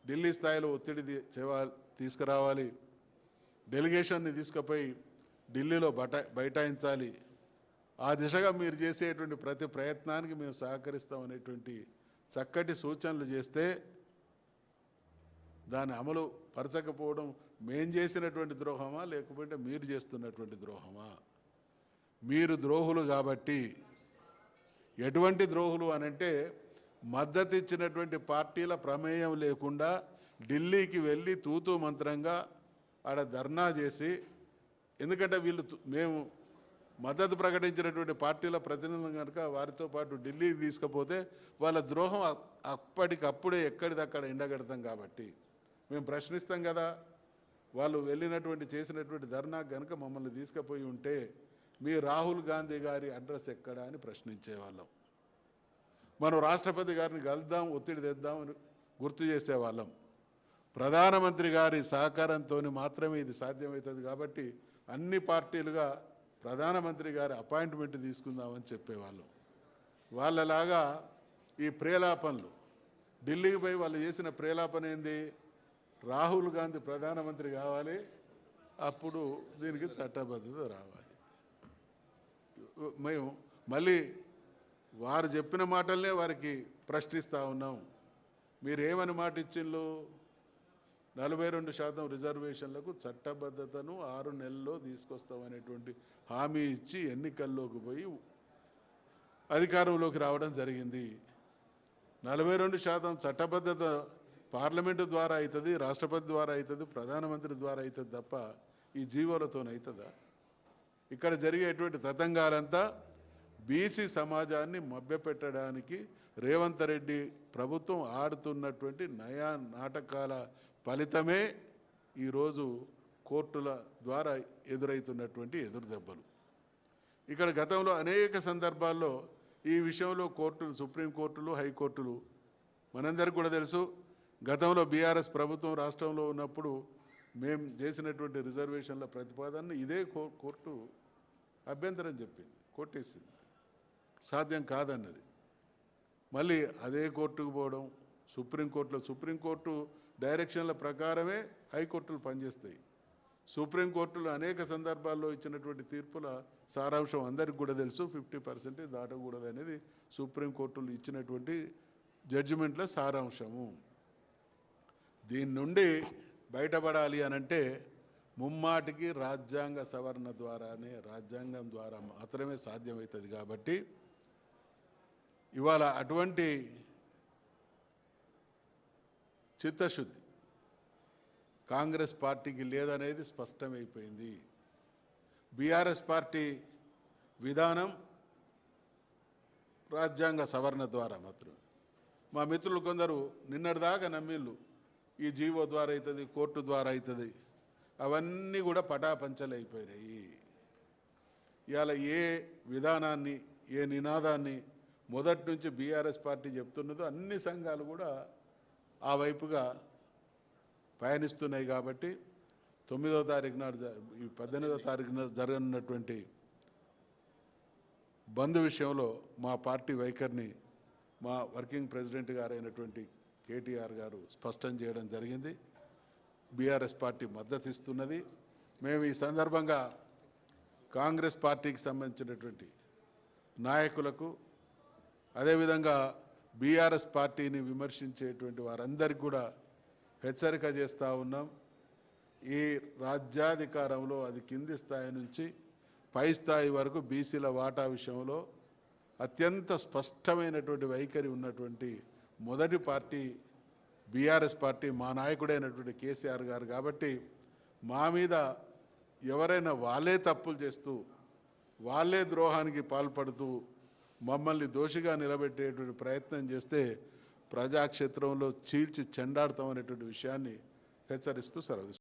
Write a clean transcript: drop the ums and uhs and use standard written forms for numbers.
ఢిల్లీ స్థాయిలో ఒత్తిడి తీసుకురావాలి, డెలిగేషన్ని తీసుకుపోయి ఢిల్లీలో బైఠాయించాలి. ఆ దిశగా మీరు చేసేటువంటి ప్రతి ప్రయత్నానికి మేము సహకరిస్తామనేటువంటి చక్కటి సూచనలు చేస్తే దాన్ని అమలు పరచకపోవడం మేం చేసినటువంటి ద్రోహమా లేకపోతే మీరు చేస్తున్నటువంటి ద్రోహమా? మీరు ద్రోహులు కాబట్టి. ఎటువంటి ద్రోహులు అనంటే మద్దతు ఇచ్చినటువంటి పార్టీల ప్రమేయం లేకుండా ఢిల్లీకి వెళ్ళి తూతూ మంత్రంగా ఆడ ధర్నా చేసి, ఎందుకంటే వీళ్ళు మేము మద్దతు ప్రకటించినటువంటి పార్టీల ప్రతినిధులు కనుక వారితో పాటు ఢిల్లీకి తీసుకపోతే వాళ్ళ ద్రోహం అప్పటికప్పుడే ఎక్కడిదక్కడ ఎండగడతాం కాబట్టి మేము ప్రశ్నిస్తాం కదా. వాళ్ళు వెళ్ళినటువంటి చేసినటువంటి ధర్నా కనుక మమ్మల్ని తీసుకుపోయి ఉంటే మీ రాహుల్ గాంధీ గారి అడ్రస్ ఎక్కడా అని ప్రశ్నించేవాళ్ళం. మనం రాష్ట్రపతి గారిని కలుద్దాం, ఒత్తిడి తెద్దామని గుర్తు చేసేవాళ్ళం. ప్రధానమంత్రి గారి సహకారంతో మాత్రమే ఇది సాధ్యమవుతుంది కాబట్టి అన్ని పార్టీలుగా ప్రధానమంత్రి గారి అపాయింట్మెంట్ తీసుకుందామని చెప్పేవాళ్ళం. వాళ్ళలాగా ఈ ప్రేలాపనలు ఢిల్లీకి పోయి వాళ్ళు చేసిన ప్రేలాపన ఏంది? రాహుల్ గాంధీ ప్రధానమంత్రి కావాలి, అప్పుడు దీనికి చట్టబద్ధత రావాలి. మేము మళ్ళీ వారు చెప్పిన మాటలనే వారికి ప్రశ్నిస్తూ ఉన్నాం. మీరేమని మాట ఇచ్చిండ్రు? 42% రిజర్వేషన్లకు చట్టబద్ధతను 6 నెలల్లో తీసుకొస్తామనేటువంటి హామీ ఇచ్చి ఎన్నికల్లోకి పోయి అధికారంలోకి రావడం జరిగింది. 42% చట్టబద్ధత పార్లమెంటు ద్వారా అవుతుంది, రాష్ట్రపతి ద్వారా అవుతుంది, ప్రధానమంత్రి ద్వారా అవుతుంది తప్ప ఈ జీవోలతోనవుతుందా? ఇక్కడ జరిగేటువంటి తతంగాలంతా బీసీ సమాజాన్ని మభ్యపెట్టడానికి రేవంత్ రెడ్డి ప్రభుత్వం ఆడుతున్నటువంటి నయా నాటకాల ఫలితమే ఈరోజు కోర్టుల ద్వారా ఎదురవుతున్నటువంటి ఎదురుదెబ్బలు. ఇక్కడ గతంలో అనేక సందర్భాల్లో ఈ విషయంలో కోర్టులు, సుప్రీంకోర్టులు, హైకోర్టులు మనందరికీ కూడా తెలుసు. గతంలో బీఆర్ఎస్ ప్రభుత్వం రాష్ట్రంలో ఉన్నప్పుడు మేము చేసినటువంటి రిజర్వేషన్ల ప్రతిపాదనను ఇదే కోర్టు అభ్యంతరం చెప్పింది, కొట్టేసింది, సాధ్యం కాదన్నది. మళ్ళీ అదే కోర్టుకు పోవడం, సుప్రీంకోర్టు డైరెక్షన్ల ప్రకారమే హైకోర్టులు పనిచేస్తాయి. సుప్రీంకోర్టులు అనేక సందర్భాల్లో ఇచ్చినటువంటి తీర్పుల సారాంశం అందరికీ కూడా తెలుసు. 50% దాటకూడదు అనేది సుప్రీంకోర్టులు ఇచ్చినటువంటి జడ్జిమెంట్ల సారాంశము. దీని నుండి బయటపడాలి అనంటే ముమ్మాటికి రాజ్యాంగ సవరణ ద్వారానే, రాజ్యాంగం ద్వారా మాత్రమే సాధ్యమవుతుంది. కాబట్టి ఇవాళ అటువంటి చిత్తశుద్ధి కాంగ్రెస్ పార్టీకి లేదనేది స్పష్టమైపోయింది. బీఆర్ఎస్ పార్టీ విధానం రాజ్యాంగ సవరణ ద్వారా మాత్రమే. మా మిత్రులు కొందరు నిన్నటిదాకా నమ్మిళ్ళు ఈ జీవో ద్వారా అవుతుంది, కోర్టు ద్వారా అవుతుంది, అవన్నీ కూడా పటాపంచలైపోయినాయి. ఇవాళ ఏ విధానాన్ని, ఏ నినాదాన్ని మొదటి నుంచి బీఆర్ఎస్ పార్టీ చెప్తున్నదో అన్ని సంఘాలు కూడా ఆ వైపుగా పయనిస్తున్నాయి. కాబట్టి 9వ తారీఖు నాడు, ఈ 18వ తారీఖున జరగనున్నటువంటి బంద్ విషయంలో మా పార్టీ వైఖరిని మా వర్కింగ్ ప్రెసిడెంట్ గారైనటువంటి కేటీఆర్ గారు స్పష్టం చేయడం జరిగింది. బీఆర్ఎస్ పార్టీ మద్దతు ఇస్తున్నది. మేము ఈ సందర్భంగా కాంగ్రెస్ పార్టీకి సంబంధించినటువంటి నాయకులకు, అదేవిధంగా బీఆర్ఎస్ పార్టీని విమర్శించేటువంటి వారందరికీ కూడా హెచ్చరిక చేస్తూ ఉన్నాం. ఈ రాజ్యాధికారంలో అది కింది స్థాయి నుంచి పై స్థాయి వరకు బీసీల వాటా విషయంలో అత్యంత స్పష్టమైనటువంటి వైఖరి ఉన్నటువంటి మొదటి పార్టీ బీఆర్ఎస్ పార్టీ, మా నాయకుడైనటువంటి కేసీఆర్ గారు. కాబట్టి మా మీద ఎవరైనా వాళ్ళే తప్పులు చేస్తూ, వాళ్ళే ద్రోహానికి పాల్పడుతూ మమ్మల్ని దోషిగా నిలబెట్టేటువంటి ప్రయత్నం చేస్తే ప్రజాక్షేత్రంలో చీల్చి చెండాడతామనేటువంటి విషయాన్ని హెచ్చరిస్తూ సెలవు.